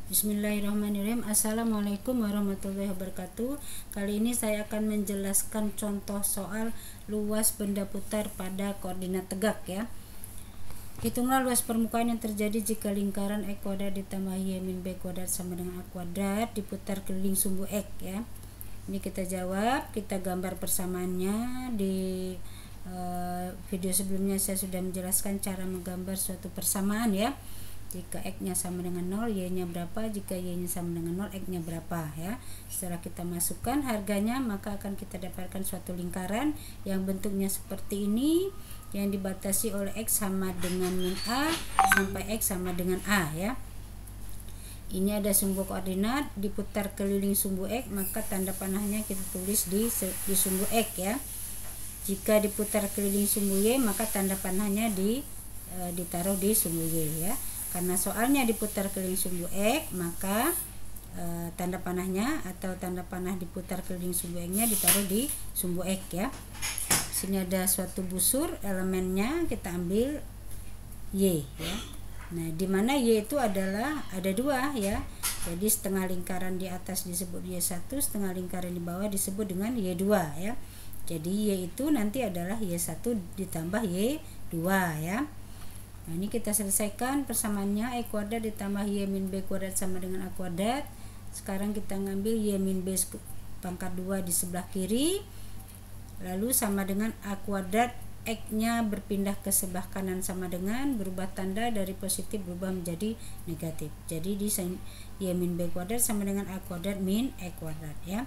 Bismillahirrahmanirrahim. Assalamualaikum warahmatullahi wabarakatuh. Kali ini saya akan menjelaskan contoh soal luas benda putar pada koordinat tegak ya. Hitunglah luas permukaan yang terjadi jika lingkaran x kuadrat ditambah y min b kuadrat sama dengan a kuadrat diputar keliling sumbu x ya. Ini kita jawab, kita gambar persamaannya. Di video sebelumnya saya sudah menjelaskan cara menggambar suatu persamaan ya. Jika x-nya sama dengan 0, y-nya berapa, jika y-nya sama dengan 0, x-nya berapa ya. Setelah kita masukkan harganya, maka akan kita dapatkan suatu lingkaran yang bentuknya seperti ini, yang dibatasi oleh x sama dengan min a sampai x sama dengan a ya. Ini ada sumbu koordinat diputar keliling sumbu x, maka tanda panahnya kita tulis di sumbu x ya. Jika diputar keliling sumbu y, maka tanda panahnya ditaruh di sumbu y ya. Karena soalnya diputar keliling sumbu x, maka tanda panahnya atau tanda panah diputar keliling sumbu x-nya ditaruh di sumbu x ya. Sini ada suatu busur, elemennya kita ambil y ya. Nah, di mana y itu adalah ada dua ya. Jadi setengah lingkaran di atas disebut y1, setengah lingkaran di bawah disebut dengan y2 ya. Jadi y itu nanti adalah y1 ditambah y2 ya. Nah, ini kita selesaikan persamaannya, x kuadrat ditambah y min b kuadrat sama dengan a kuadrat. Sekarang kita ngambil y min b pangkat 2 di sebelah kiri, lalu sama dengan a kuadrat, x-nya berpindah ke sebelah kanan sama dengan berubah tanda dari positif berubah menjadi negatif. Jadi di y min b kuadrat sama dengan a kuadrat min e kuadrat ya.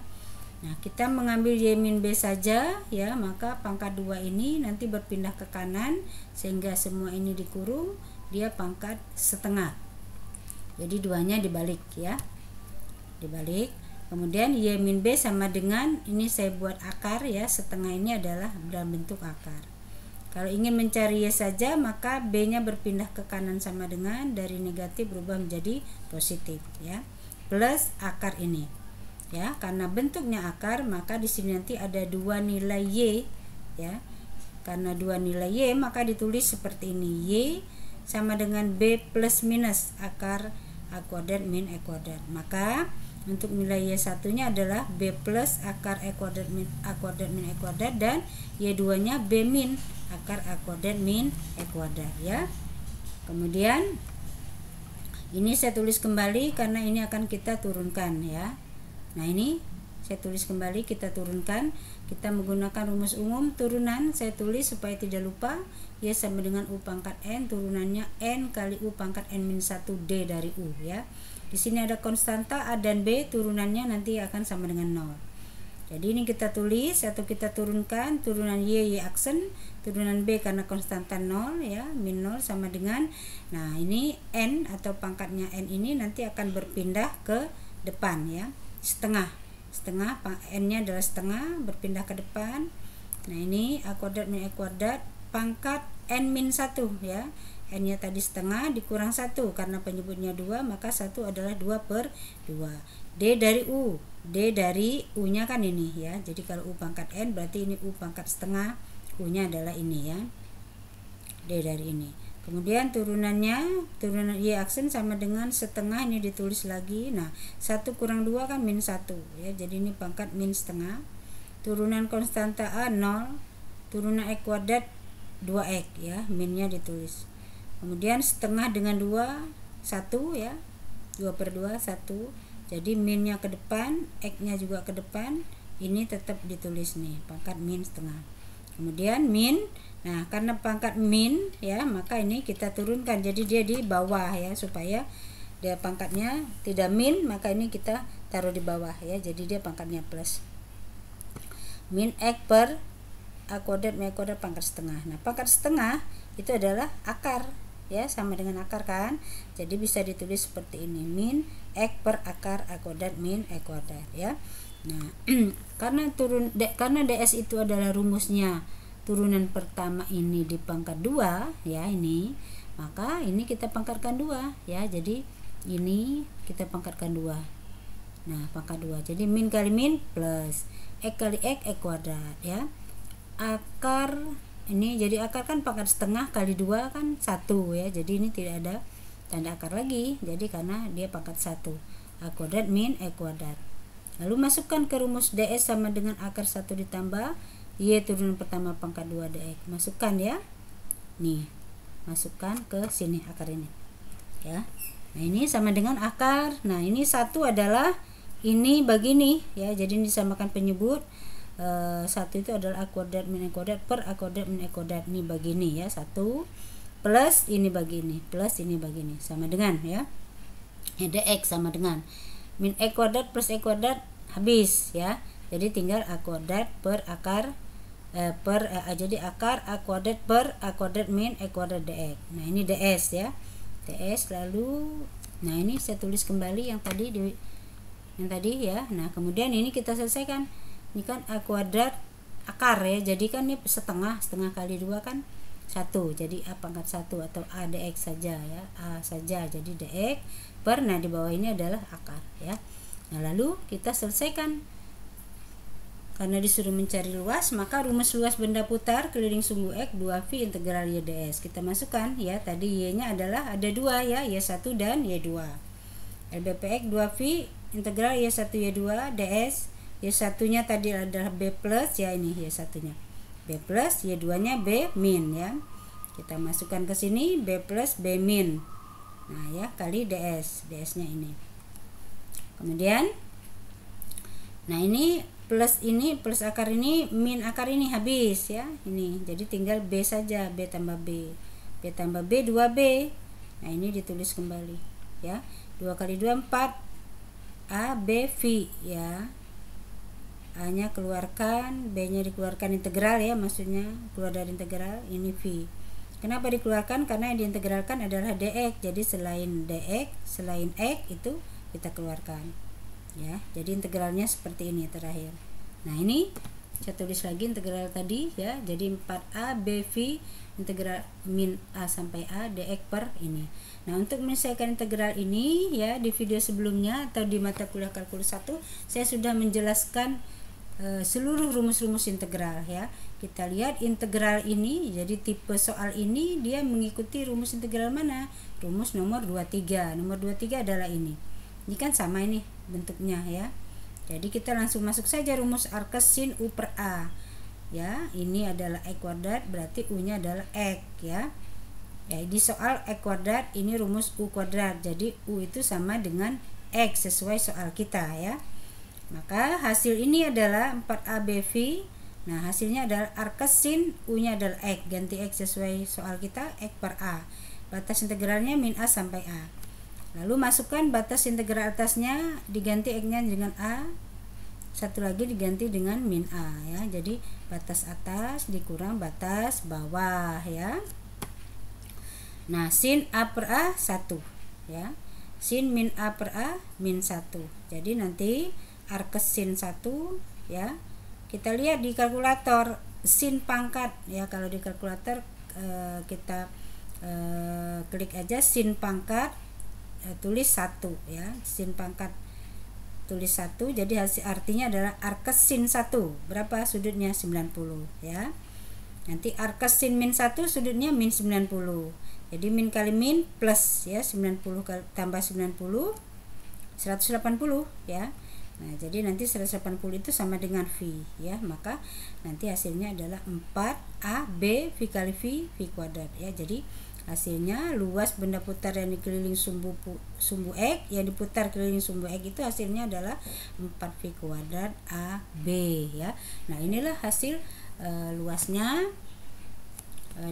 Nah, kita mengambil y min b saja ya, maka pangkat 2 ini nanti berpindah ke kanan sehingga semua ini dikurung, dia pangkat setengah. Jadi duanya dibalik ya. Dibalik. Kemudian y min b sama dengan, ini saya buat akar ya, setengah ini adalah dalam bentuk akar. Kalau ingin mencari y saja, maka b-nya berpindah ke kanan sama dengan dari negatif berubah menjadi positif ya. Plus akar ini. Ya, karena bentuknya akar, maka di sini nanti ada dua nilai y ya. Karena dua nilai y, maka ditulis seperti ini, y sama dengan b plus minus akar a kuadrat min e kuadrat. Maka untuk nilai y satunya adalah b plus akar e kuadrat min a kuadrat min e kuadrat, dan y2 nya b min akar a kuadrat min e kuadrat ya. Kemudian ini saya tulis kembali karena ini akan kita turunkan ya. Nah, ini saya tulis kembali, kita turunkan. Kita menggunakan rumus umum turunan, saya tulis supaya tidak lupa. Y sama dengan u pangkat n, turunannya n kali u pangkat n min 1 d dari u ya. Di sini ada konstanta a dan b, turunannya nanti akan sama dengan 0. Jadi ini kita tulis atau kita turunkan, turunan y aksen, turunan b karena konstanta 0 ya, min 0 sama dengan, nah ini n atau pangkatnya n ini nanti akan berpindah ke depan ya. Setengah n-nya adalah setengah, berpindah ke depan. Nah, ini a kuadrat min e kuadrat pangkat n min 1 ya. N-nya tadi setengah dikurang 1 karena penyebutnya 2, maka 1 adalah 2/2. D dari u, D dari u-nya kan ini ya. Jadi kalau u pangkat n berarti ini u pangkat setengah, u-nya adalah ini ya. D dari ini. Kemudian turunan y aksen sama dengan setengah, ini ditulis lagi. Nah, 1 kurang 2 kan min 1 ya. Jadi ini pangkat min setengah. Turunan konstanta a 0, turunan x kuadrat 2x ya, minnya ditulis. Kemudian setengah dengan 2 1 ya. 2/2 1. Jadi minnya ke depan, x-nya juga ke depan. Ini tetap ditulis nih, pangkat min setengah. Kemudian min, nah karena pangkat min ya, maka ini kita turunkan jadi dia di bawah ya, supaya dia pangkatnya tidak min, maka ini kita taruh di bawah ya, jadi dia pangkatnya plus. Min x per a kuadrat min e kuadrat pangkat setengah. Nah, pangkat setengah itu adalah akar ya, sama dengan akar kan, jadi bisa ditulis seperti ini, min x per akar a kuadrat min e kuadrat ya. Nah, karena ds itu adalah rumusnya turunan pertama ini di pangkat 2 ya ini, maka ini kita pangkatkan 2 ya. Jadi ini kita pangkatkan 2. Nah, pangkat 2. Jadi min kali min plus x kali x e kuadrat ya. Akar ini jadi akar kan pangkat setengah kali 2 kan 1 ya. Jadi ini tidak ada tanda akar lagi, jadi karena dia pangkat 1, A kuadrat min E kuadrat. Lalu masukkan ke rumus ds sama dengan akar 1 ditambah Y turunan pertama pangkat 2 dx. Masukkan ya. Nih, masukkan ke sini akar ini. Ya. Nah, ini sama dengan akar. Nah, ini 1 adalah ini begini ya. Jadi ini disamakan penyebut. 1 itu adalah A kuadrat min E kuadrat per A kuadrat min E kuadrat. Ini begini ya. 1 plus ini begini, plus ini begini. Sama dengan ya. Dx sama dengan min E kuadrat plus E kuadrat habis ya. Jadi tinggal A kuadrat per akar jadi akar A kuadrat per A kuadrat min E kuadrat dx. Nah, ini ds ya. ds lalu nah ini saya tulis kembali yang tadi ya. Nah, kemudian ini kita selesaikan. Ini kan A kuadrat akar ya. Jadi kan ini setengah kali 2 kan 1. Jadi A pangkat 1 atau A dx saja ya. A saja jadi dx per, nah di bawah ini adalah akar ya. Nah, lalu kita selesaikan. Karena disuruh mencari luas, maka rumus luas benda putar keliling sumbu X 2V integral Y ds. Kita masukkan ya, tadi Y nya adalah ada 2 ya, Y1 dan Y2. LBPX 2V integral Y1 Y2 ds. Y1 nya tadi adalah B plus ya, ini Y1 nya B plus, Y2 nya B min ya. Kita masukkan ke sini B plus B min. Nah ya, kali ds nya ini. Kemudian nah ini plus akar ini min akar ini habis ya. Ini jadi tinggal B saja, B tambah B 2B. Nah, ini ditulis kembali ya. 2 kali 2 4 A B V ya. A nya keluarkan, B nya dikeluarkan integral ya, maksudnya keluar dari integral. Ini V. Kenapa dikeluarkan? Karena yang diintegralkan adalah dx. Jadi selain dx, selain x itu kita keluarkan ya. Jadi integralnya seperti ini terakhir. Nah, ini saya tulis lagi integral tadi ya. Jadi 4A BV integral min A sampai A dx per ini. Nah, untuk menyelesaikan integral ini ya, di video sebelumnya atau di mata kuliah kalkulus 1 saya sudah menjelaskan seluruh rumus-rumus integral ya. Kita lihat integral ini, jadi tipe soal ini dia mengikuti rumus integral mana? Rumus nomor 23. Nomor 23 adalah ini. Ini kan sama ini bentuknya ya. Jadi kita langsung masuk saja rumus arkes sin U per A ya. Ini adalah E kuadrat, berarti U nya adalah X ya. Ya, di soal E kuadrat ini rumus U kuadrat. Jadi U itu sama dengan X sesuai soal kita ya. Maka hasil ini adalah 4ABV. Nah, hasilnya adalah arkes sin U nya adalah X, ganti X sesuai soal kita, X per A. Batas integralnya min A sampai A. Lalu masukkan batas integral atasnya, diganti X-nya dengan A. Satu lagi diganti dengan min A ya. Jadi batas atas dikurang batas bawah ya. Nah, sin A per A 1 ya. Sin min A per A min 1. Jadi nanti arkes sin 1 ya. Kita lihat di kalkulator sin pangkat ya. Kalau di kalkulator kita klik aja sin pangkat, tulis 1 ya. Sin pangkat tulis 1, jadi hasil artinya adalah arkes sin 1 berapa sudutnya? 90 ya. Nanti arkes sin min 1 sudutnya min 90. Jadi min kali min plus ya, 90 kali tambah 90 180 ya. Nah, jadi nanti 180 itu sama dengan V ya. Maka nanti hasilnya adalah 4AB V kali V kuadrat ya. Jadi hasilnya luas benda putar yang dikelilingi sumbu X, yang diputar keliling sumbu X itu hasilnya adalah 4V kuadrat AB ya. Nah, inilah hasil luasnya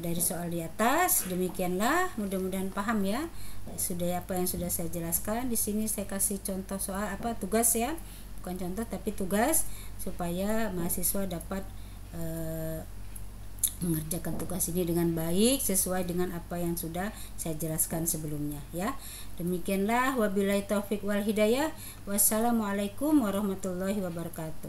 dari soal di atas. Demikianlah, mudah-mudahan paham ya. Sudah apa yang sudah saya jelaskan. Di sini saya kasih contoh soal tugas ya. Bukan contoh tapi tugas supaya mahasiswa dapat mengerjakan tugas ini dengan baik sesuai dengan apa yang sudah saya jelaskan sebelumnya ya. Demikianlah, wabillahi taufik wal hidayah. Wassalamualaikum warahmatullahi wabarakatuh.